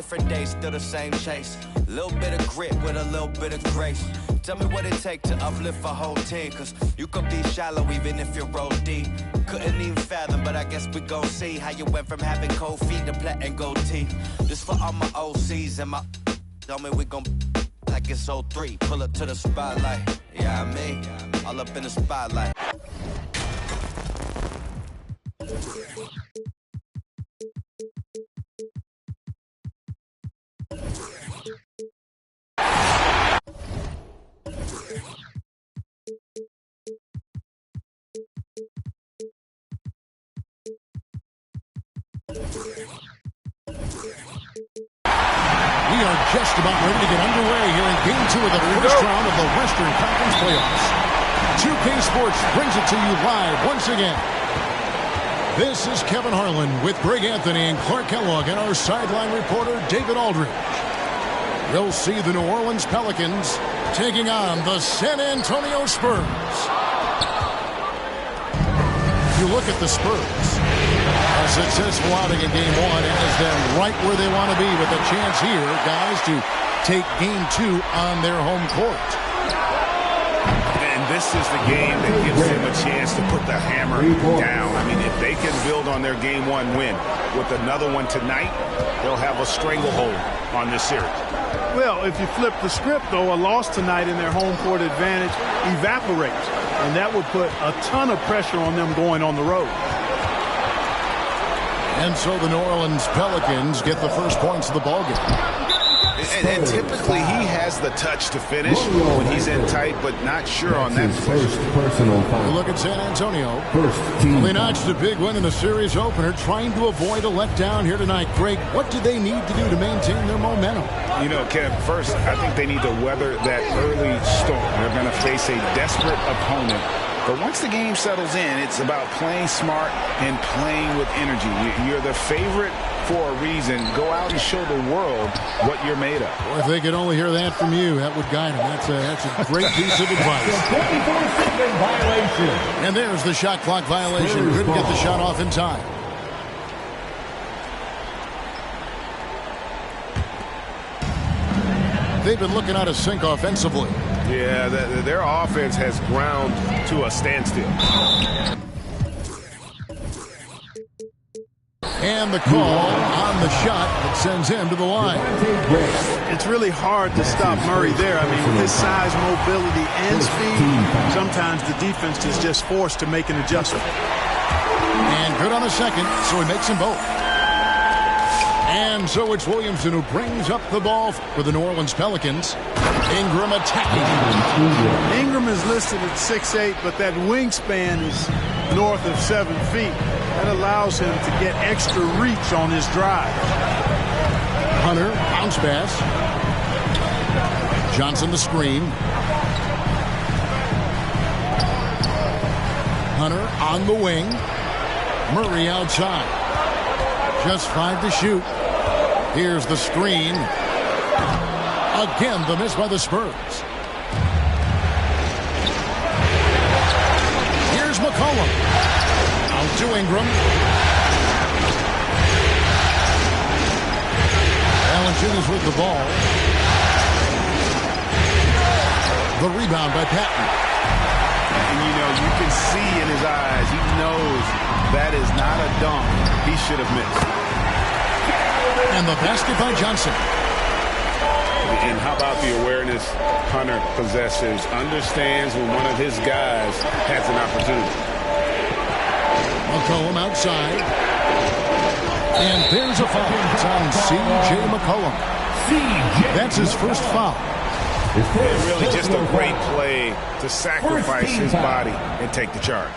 Different days, still the same chase. Little bit of grit with a little bit of grace. Tell me what it take to uplift a whole team, cause you could be shallow even if you roll deep. Couldn't even fathom, but I guess we gon' see how you went from having cold feet to platinum gold teeth. This for all my OCs and my tell me we gon' like it's 03. Pull up to the spotlight, yeah, I mean, all up in the spotlight. We are just about ready to get underway here in Game 2 of the first round of the Western Conference Playoffs. 2K Sports brings it to you live once again. This is Kevin Harlan with Greg Anthony and Clark Kellogg and our sideline reporter David Aldridge. We'll see the New Orleans Pelicans taking on the San Antonio Spurs. If you look at the Spurs, a successful outing in Game 1 has them right where they want to be with a chance here, guys, to take Game 2 on their home court. And this is the game that gives them a chance to put the hammer down. I mean, if they can build on their Game 1 win with another one tonight, they'll have a stranglehold on this series. Well, if you flip the script, though, a loss tonight in their home court advantage evaporates, and that would put a ton of pressure on them going on the road. And so the New Orleans Pelicans get the first points of the ballgame. And typically he has the touch to finish when he's in tight, but not sure on that possession. Look at San Antonio. Well, they notched a big win in the series opener, trying to avoid a letdown here tonight. Greg, what do they need to do to maintain their momentum? You know, Kev, first, I think they need to weather that early storm. They're going to face a desperate opponent. But once the game settles in, it's about playing smart and playing with energy. You're the favorite for a reason. Go out and show the world what you're made of. Well, if they could only hear that from you, that would guide them. That's a great piece of advice. 24-second violation. And there's the shot clock violation. Couldn't get the shot off in time. They've been looking out of sync offensively. Yeah, their offense has ground to a standstill. And the call on the shot that sends him to the line. It's really hard to stop Murray there. I mean, with his size, mobility, and speed, sometimes the defense is just forced to make an adjustment. And good on the second, so he makes them both. And so it's Williamson who brings up the ball for the New Orleans Pelicans. Ingram attacking. Ingram is listed at 6'8", but that wingspan is north of 7 feet. That allows him to get extra reach on his drive. Hunter, bounce pass. Johnson the screen. Hunter on the wing. Murray outside. Just 5 to shoot. Here's the screen. Again, the miss by the Spurs. Here's McCollum. Out to Ingram. Valanciunas with the ball. The rebound by Patton. And, you know, you can see in his eyes, he knows that is not a dunk he should have missed. And the basket by Johnson. And how about the awareness Hunter possesses? Understands when one of his guys has an opportunity. McCollum outside. And there's a foul. It's on C.J. McCollum. That's his first foul. And really just a great play to sacrifice his body and take the charge.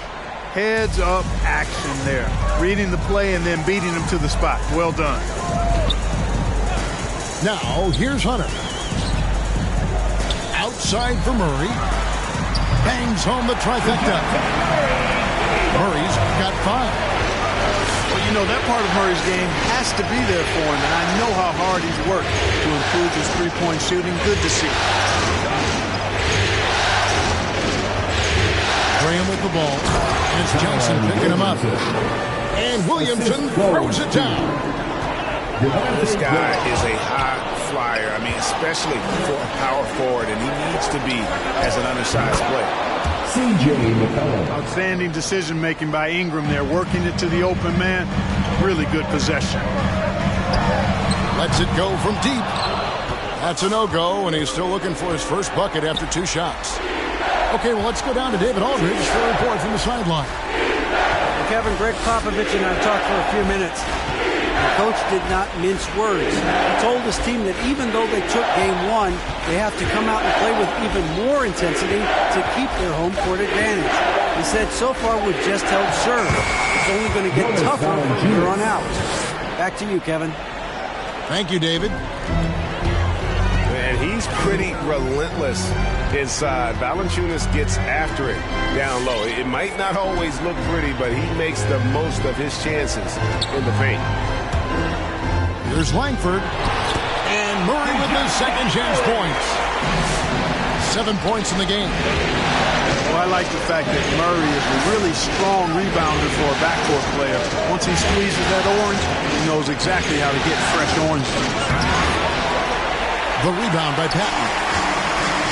Heads up action there. Reading the play and then beating him to the spot. Well done. Now, here's Hunter. Outside for Murray. Bangs home the trifecta. Murray's got 5. Well, you know, that part of Murray's game has to be there for him, and I know how hard he's worked to improve his three-point shooting. Good to see. Graham with the ball. And it's Johnson picking him up. And Williamson throws it down. This guy is a high flyer. I mean, especially for a power forward, and he needs to be as an undersized player. Outstanding decision-making by Ingram there, working it to the open man. Really good possession. Lets it go from deep. That's a no-go, and he's still looking for his first bucket after 2 shots. Okay, well, let's go down to David Aldridge for a report from the sideline. Kevin, Greg Popovich and I talked for a few minutes. The coach did not mince words. He told his team that even though they took game 1, they have to come out and play with even more intensity to keep their home court advantage. He said, so far we've just held serve. It's only going to get tougher from here on out. Back to you, Kevin. Thank you, David. And he's pretty relentless inside. Valanciunas gets after it down low. It might not always look pretty, but he makes the most of his chances in the paint. Here's Langford. And Murray with his second chance points. 7 points in the game. Well, I like the fact that Murray is a really strong rebounder for a backcourt player. Once he squeezes that orange, he knows exactly how to get fresh orange. The rebound by Patton.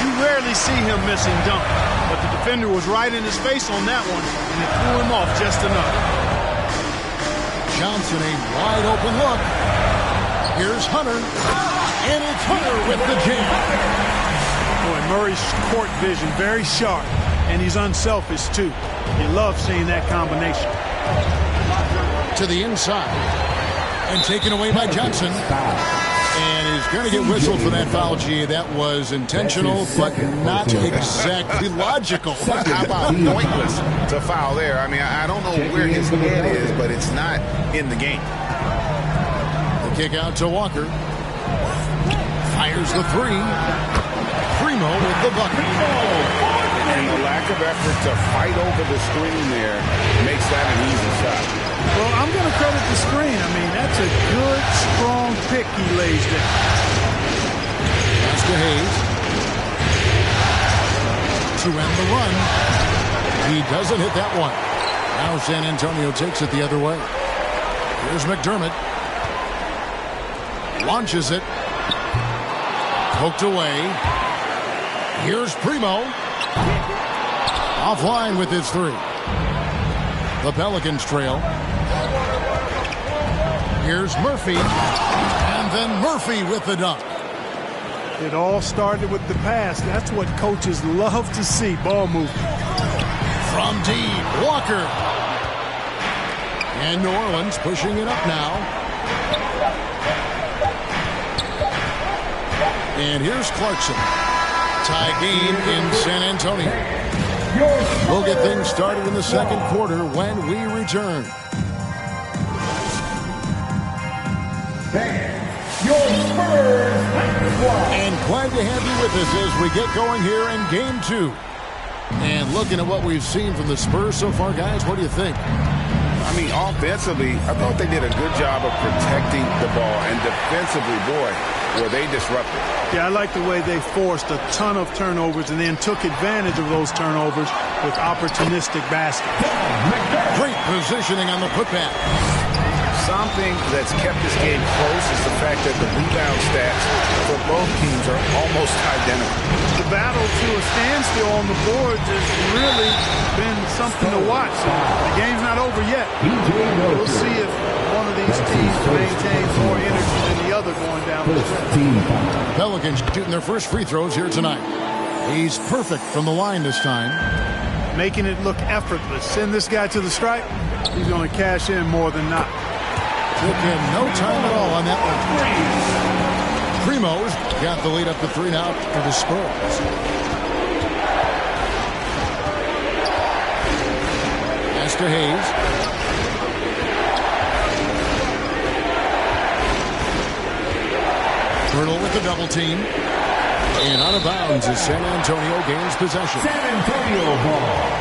You rarely see him missing dunk, but the defender was right in his face on that one, and it threw him off just enough. Johnson, a wide open look. Here's Hunter, and it's Hunter with the jam. Boy, Murray's court vision very sharp, and he's unselfish too. You love seeing that combination. To the inside, and taken away by Johnson. And he's going to get whistled for that foul, G. That was intentional, but not exactly logical. How about pointless to foul there? I mean, I don't know where his head is, but it's not in the game. The kick out to Walker. Fires the 3. Primo with the bucket. And the lack of effort to fight over the screen there makes that an easy shot. Well, I'm going to credit the screen. I mean, that's a good, strong pick he lays there. Pass to Hayes. To end the run. He doesn't hit that one. Now San Antonio takes it the other way. Here's McDermott. Launches it. Poked away. Here's Primo. Offline with his 3. The Pelicans trail. Here's Murphy. And then Murphy with the dunk. It all started with the pass. That's what coaches love to see. Ball movement. From deep, Walker. And New Orleans pushing it up now. And here's Clarkson. Tie game in San Antonio. We'll get things started in the second quarter when we return. And glad to have you with us as we get going here in Game 2. And looking at what we've seen from the Spurs so far, guys, what do you think? I mean, offensively, I thought they did a good job of protecting the ball. And defensively, boy, were they disrupted. Yeah, I like the way they forced a ton of turnovers and then took advantage of those turnovers with opportunistic baskets. Great positioning on the putback. Something that's kept this game close is the fact that the rebound stats for both teams are almost identical. The battle to a standstill on the boards has really been something to watch. The game's not over yet. We'll see if one of these teams maintains more energy than the other going down the stretch. Pelicans shooting their first free throws here tonight. He's perfect from the line this time. Making it look effortless. Send this guy to the stripe. He's going to cash in more than not. Took him no time at all on that one. Primo's got the lead up to 3 now for the Spurs. Pass to Hayes. Turtle with the double team. And out of bounds as San Antonio gains possession. San Antonio ball.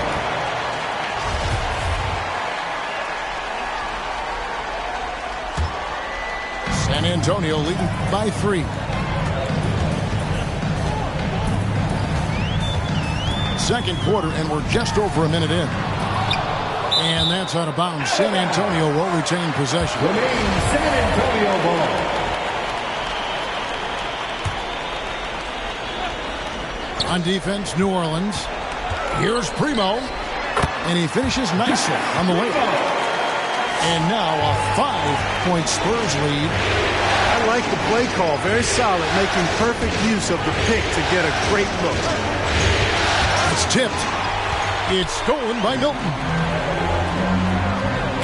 San Antonio leading by 3. Second quarter, and we're just over a minute in. And that's out of bounds. San Antonio will retain possession. Remains San Antonio ball. On defense, New Orleans. Here's Primo. And he finishes nicely on the way. And now a 5-point Spurs lead. I like the play call. Very solid, making perfect use of the pick to get a great look. It's tipped. It's stolen by Milton.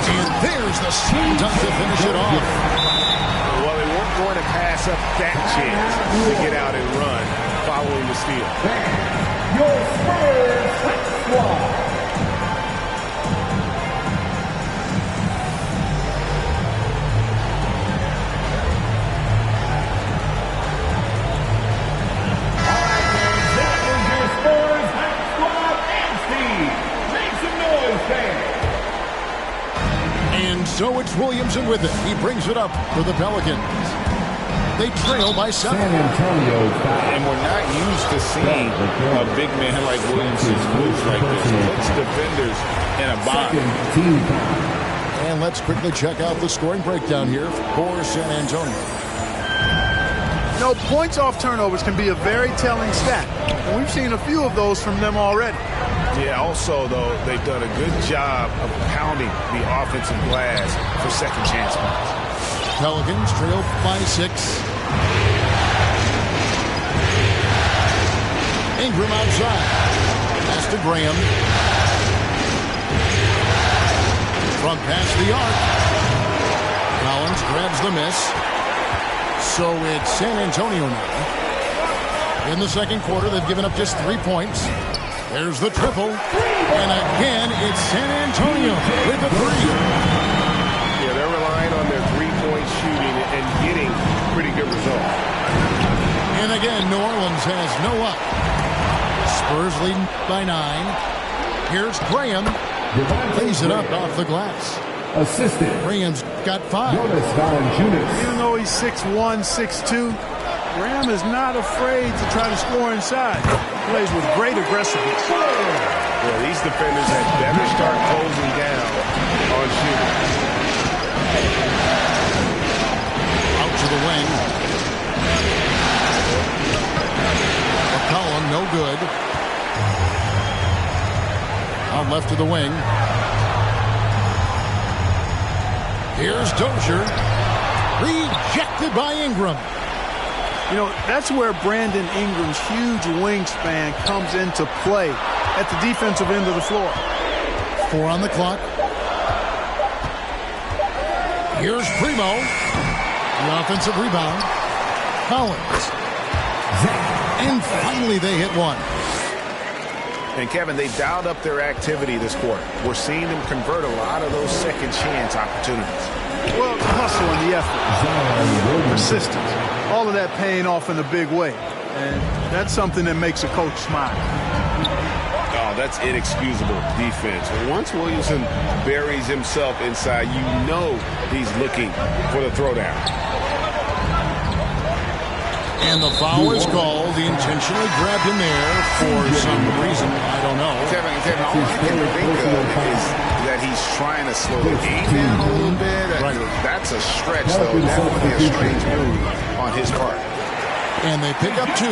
And there's the slam dunk to finish it off. Well, they weren't going to pass up that chance to get out and run following the steal. Your Spurs squad. So it's Williamson with it. He brings it up for the Pelicans. They trail by 7. San Antonio. And we're not used to seeing a big man like Williamson move like this. Puts defenders in a bind. And let's quickly check out the scoring breakdown here for San Antonio. You know, points off turnovers can be a very telling stat. And we've seen a few of those from them already. Yeah, also, though, they've done a good job of pounding the offensive glass for second chance points. Pelicans trail by 6. Ingram outside. Pass to Graham. From past the arc. Collins grabs the miss. So it's San Antonio now. In the second quarter, they've given up just 3 points. There's the triple. And again, it's San Antonio with the 3. Yeah, they're relying on their three-point shooting and getting pretty good results. And again, New Orleans has no up. Spurs leading by 9. Here's Graham. Lays it up off the glass. Assistant. Graham's got 5. Even though he's 6'1", 6'2", Graham is not afraid to try to score inside. Plays with great aggressiveness. Well, these defenders had better start closing down on shooting. Out to the wing. McCollum, no good. Out left to the wing. Here's Dozier. Rejected by Ingram. You know, that's where Brandon Ingram's huge wingspan comes into play at the defensive end of the floor. 4 on the clock. Here's Primo. The offensive rebound. Collins. And finally they hit one. And Kevin, they dialed up their activity this quarter. We're seeing them convert a lot of those second chance opportunities. Well, the hustle and the effort, persistence, all of that paying off in a big way. And that's something that makes a coach smile. Oh, that's inexcusable defense. Once Williamson buries himself inside, you know he's looking for the throwdown. And the foul is called. He intentionally grabbed him there for some reason. I don't know. Kevin, all I can think of is that he's trying to slow the game down a little bit. Right. That's a stretch, though. Definitely a strange move on his part. And they pick up 2.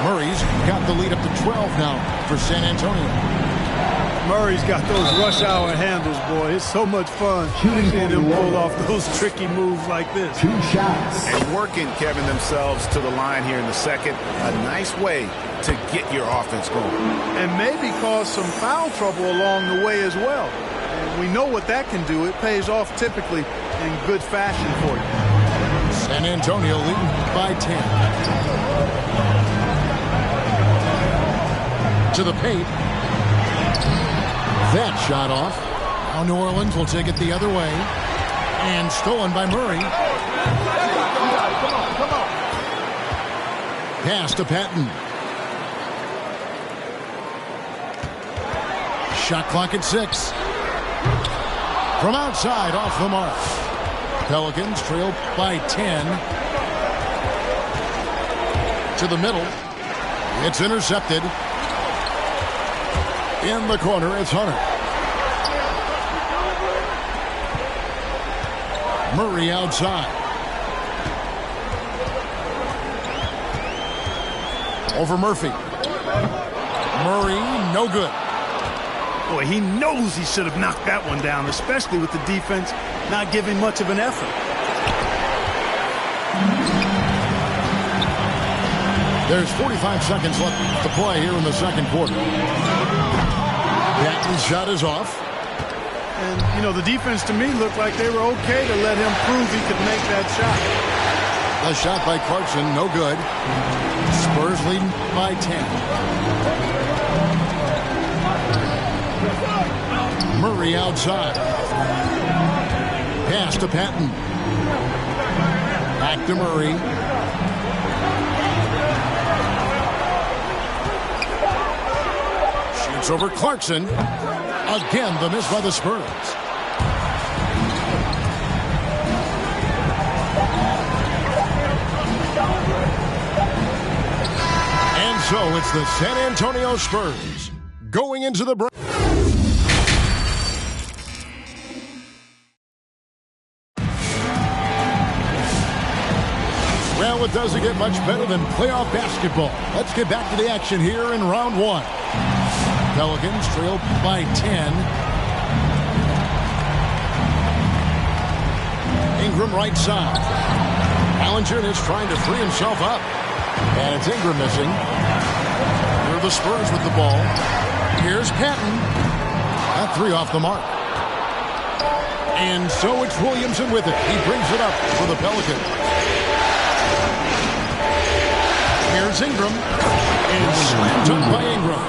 Murray's got the lead up to 12 now for San Antonio. Murray's got those rush hour handles, boy. It's so much fun seeing them pull off those tricky moves like this. 2 shots. And working, Kevin, themselves to the line here in the second. A nice way to get your offense going. And maybe cause some foul trouble along the way as well. And we know what that can do. It pays off typically in good fashion for you. San Antonio leading by 10. To the paint. That shot off. Now New Orleans will take it the other way. And stolen by Murray. Pass to Patton. Shot clock at 6. From outside, off the mark. Pelicans trail by 10. To the middle. It's intercepted. In the corner, it's Hunter. Murray outside. Over Murphy. Murray, no good. Boy, he knows he should have knocked that one down, especially with the defense not giving much of an effort. There's 45 seconds left to play here in the second quarter. Patton's shot is off. And, you know, the defense to me looked like they were okay to let him prove he could make that shot. A shot by Clarkson, no good. Spurs leading by 10. Murray outside. Pass to Patton. Back to Murray. Shoots over Clarkson. Again, the miss by the Spurs. And so it's the San Antonio Spurs going into the break. Well, it doesn't get much better than playoff basketball. Let's get back to the action here in round one. Pelicans trail by 10. Ingram right side. Ballinger is trying to free himself up. And it's Ingram missing. Here are the Spurs with the ball. Here's Patton. That three off the mark. And so it's Williamson with it. He brings it up for the Pelicans. Here's Ingram. And slammed up by Ingram.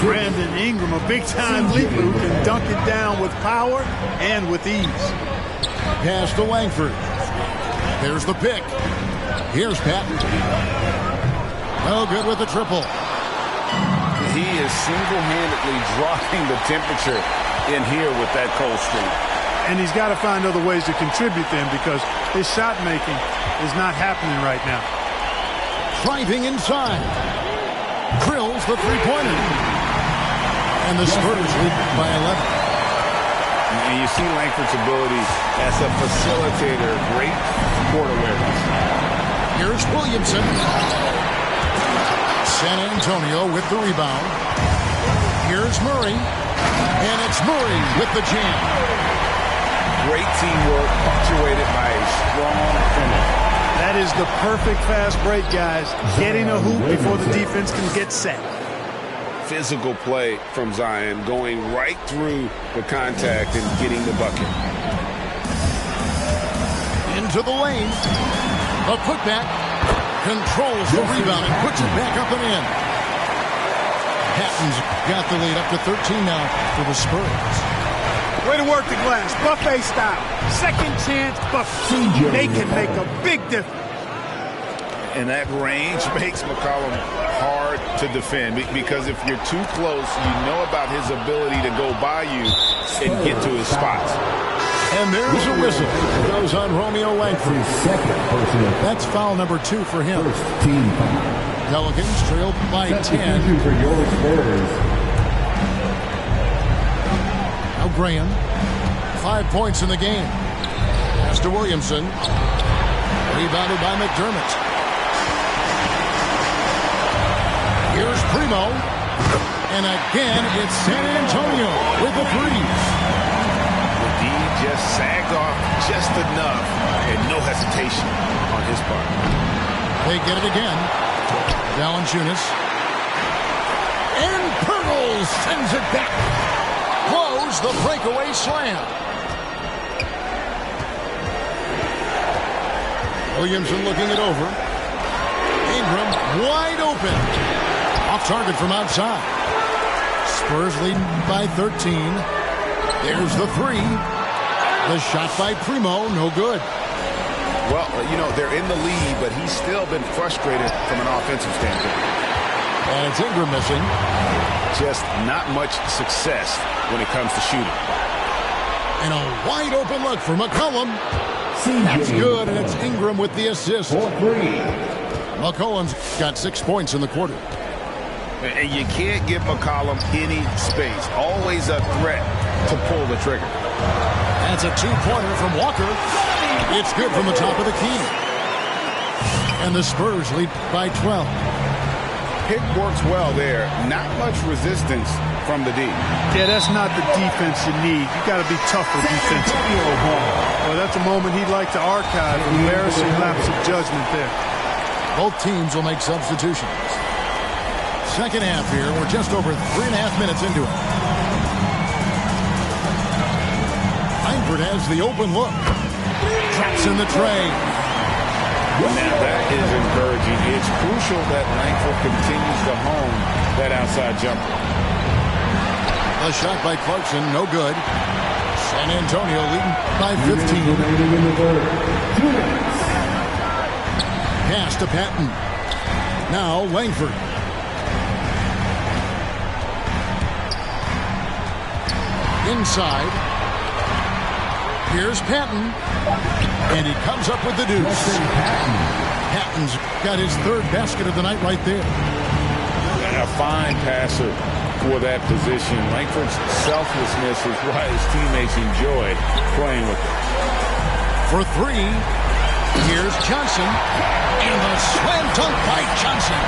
Brandon Ingram, a big-time leaper who can dunk it down with power and with ease. Pass to Langford. There's the pick. Here's Patton. No good with the triple. He is single-handedly dropping the temperature in here with that cold streak. And he's got to find other ways to contribute then because his shot making is not happening right now. Driving inside. Drills the three-pointer. And the Spurs lead by 11. And you see Langford's ability as a facilitator. Great court awareness. Here's Williamson. San Antonio with the rebound. Here's Murray. And it's Murray with the jam. Great teamwork punctuated by a strong finish. That is the perfect fast break, guys. Getting a hoop before the defense can get set. Physical play from Zion, going right through the contact and getting the bucket. Into the lane. A putback. Controls the rebound and puts it back up and in. Patton's got the lead up to 13 now for the Spurs. Way to work the glass, buffet style. Second chance buffet. They can make a big difference. And that range makes McCollum hard to defend because if you're too close, you know about his ability to go by you and get to his spots. And there's a whistle. It goes on Romeo Langford. That's foul number 2 for him. Pelicans trail by 10. Now Graham. 5 points in the game. Pass to Williamson. Rebounded by McDermott. Here's Primo. And again, it's San Antonio with the three. The D just sagged off just enough and no hesitation on his part. They get it again. Valanciunas. And Pirtle sends it back. Blows the breakaway slam. Williamson looking it over. Ingram wide open. Off target from outside. Spurs leading by 13. There's the three. The shot by Primo, no good. Well, you know, they're in the lead, but he's still been frustrated from an offensive standpoint. And it's Ingram missing. Just not much success when it comes to shooting. And a wide open look for McCollum. That's good, and it's Ingram with the assist. McCollum's got 6 points in the quarter. And you can't give McCollum any space. Always a threat to pull the trigger. That's a two-pointer from Walker. It's good from the top of the key. And the Spurs lead by 12. pick works well there. Not much resistance from the D. Yeah, that's not the defense you need. You got to be tougher defensively. Well, that's a moment he'd like to archive. Embarrassing lapse of judgment there. Both teams will make substitutions. Second half here. We're just over 3.5 minutes into it. Langford has the open look. Traps in the tray. Now that is encouraging. It's crucial that Langford continues to hone that outside jumper. A shot by Clarkson, no good. San Antonio leading by 15. Pass to Patton. Now Langford. Inside. Here's Patton. And he comes up with the deuce. Patton's got his third basket of the night right there. And a fine passer for that position. Langford's selflessness is why his teammates enjoy playing with him. For three, here's Johnson. And the slam dunk by Johnson.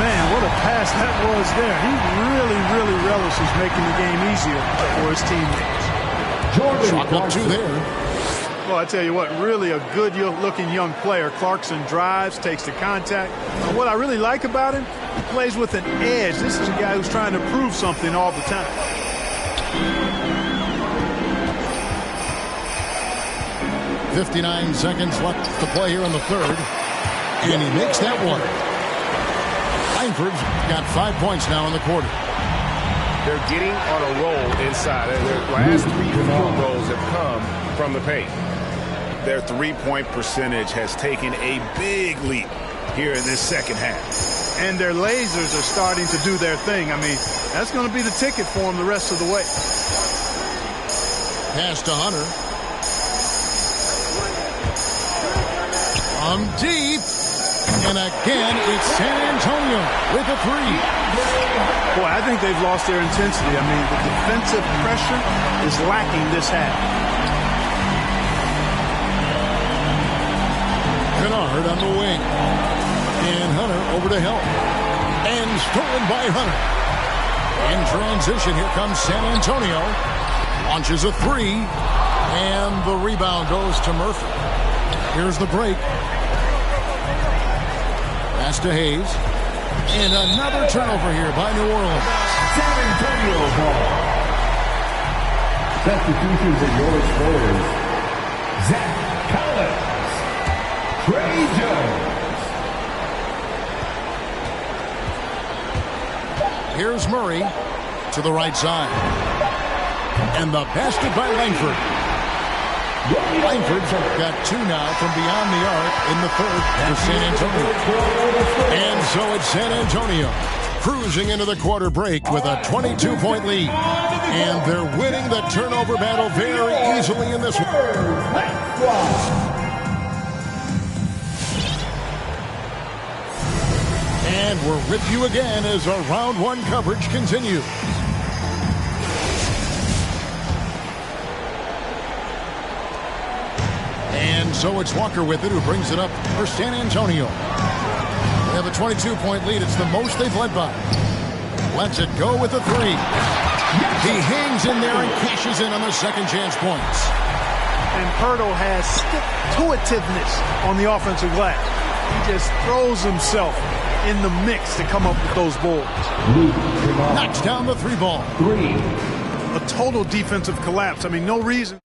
Man, what a pass that was there. He really relishes making the game easier for his teammates. Chocolate two there. Well, I tell you what, really a good-looking young player. Clarkson drives, takes the contact. What I really like about him, he plays with an edge. This is a guy who's trying to prove something all the time. .59 seconds left to play here in the third. And he makes that one. Langford's got 5 points now in the quarter. They're getting on a roll inside. Their last 3 field goals have come from the paint. Their three-point percentage has taken a big leap here in this second half. And their lasers are starting to do their thing. I mean, that's going to be the ticket for them the rest of the way. Pass to Hunter. From deep. And again, it's San Antonio with a three. Boy, I think they've lost their intensity. I mean, the defensive pressure is lacking this half. Kennard on the wing. And Hunter over to help. And stolen by Hunter. In transition, here comes San Antonio. Launches a three. And the rebound goes to Murphy. Here's the break. Pass to Hayes. And another turnover here by New Orleans. San Antonio ball. Substitutions are yours first. Zach Collins. Trey Jones. Here's Murray to the right side. And the basket by Langford. Langford's got 2 now from beyond the arc in the third for San Antonio. And so it's San Antonio cruising into the quarter break with a 22-point lead. And they're winning the turnover battle very easily in this one. And we're with you again as our round 1 coverage continues. And so it's Walker with it, who brings it up for San Antonio. They have a 22-point lead. It's the most they've led by. Lets it go with a three. He hangs in there and cashes in on the second chance points. And Pirtle has stick-to-itiveness on the offensive glass. He just throws himself in the mix to come up with those boards. Knocks down the 3 ball. A total defensive collapse. I mean, no reason.